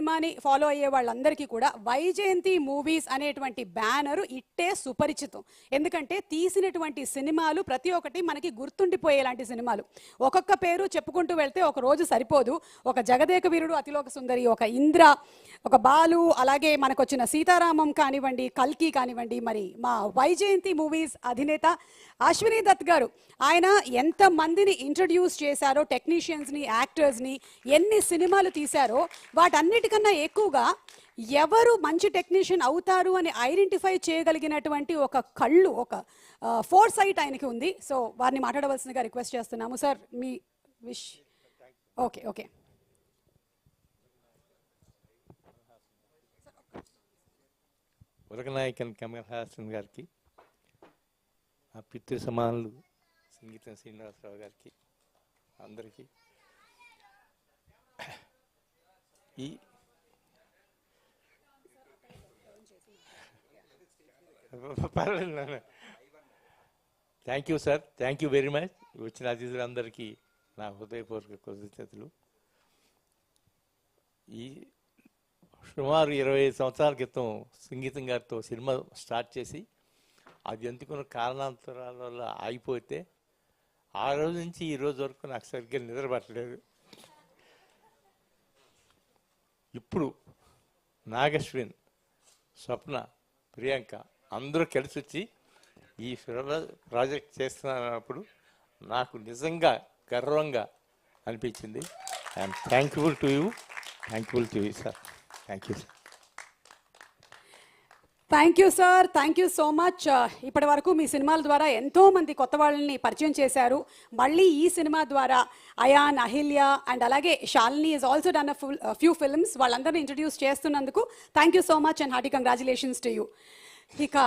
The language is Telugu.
సినిమాని ఫాలో అయ్యే వాళ్ళందరికీ కూడా వైజయంతి మూవీస్ అనేటువంటి బ్యానరు ఇట్టే సుపరిచితం. ఎందుకంటే తీసినటువంటి సినిమాలు ప్రతి ఒక్కటి మనకి గుర్తుండిపోయేలాంటి సినిమాలు. ఒక్కొక్క పేరు చెప్పుకుంటూ వెళ్తే ఒక రోజు సరిపోదు. ఒక జగదేక వీరుడు, అతిలోక సుందరి, ఒక ఇంద్ర, ఒక బాలు, అలాగే మనకు వచ్చిన సీతారామం కానివ్వండి, కల్కి కానివ్వండి, మరి మా వైజయంతి మూవీస్ అధినేత అశ్విని దత్ గారు ఆయన ఎంత మందిని ఇంట్రడ్యూస్ చేశారో, టెక్నీషియన్స్ని, యాక్టర్స్ని, ఎన్ని సినిమాలు తీశారో, వాటన్నిటికన్నా ఎక్కువగా ఎవరు మంచి టెక్నీషియన్ అవుతారు అని ఐడెంటిఫై చేయగలిగినటువంటి ఒక కళ్ళు, ఒక ఫోర్ సైట్ ఆయనకి ఉంది. సో వారిని మాట్లాడవలసిందిగా రిక్వెస్ట్ చేస్తున్నాము. సార్ మీ wish. Okay okay Ulaganayagan Kamal Haasan గారికి, ఆ పితృ సమానులు సంగీతం శ్రీనివాసరావు గారికి, అందరికీ ఈ పర్లేదు. Thank you sir, thank you very much. వచ్చిన అతిథులందరికీ నా హృదయపూర్వక కృతజ్ఞతలు. ఈ సుమారు 25 సంవత్సరాల క్రితం సంగీతం గారితో సినిమా స్టార్ట్ చేసి అది ఎందుకున్న కారణాంతరాల వల్ల ఆగిపోతే ఆ రోజు నుంచి ఈ రోజు వరకు నాకు సరిగ్గా నిద్రపట్టలేదు. ఇప్పుడు నాగశ్విన్, స్వప్న, ప్రియాంక అందరూ కలిసి వచ్చి ఈ ప్రాజెక్ట్ చేస్తున్నప్పుడు నాకు నిజంగా గర్వంగా అనిపించింది. I'm thankful to you sir. Thank you sir. Thank you sir, thank you so much. ఇప్పటి వరకు మీ సినిమాల ద్వారా ఎంతో మంది కొత్త వాళ్ళని పరిచయం చేశారు. మళ్ళీ ఈ సినిమా ద్వారా అయాన్, అహిల్య అండ్ అలాగే Shalini is also done a few films. వాళ్ళందరినీ ఇంట్రడ్యూస్ చేస్తున్నందుకు thank you so much and hearty congratulations to you. ఇక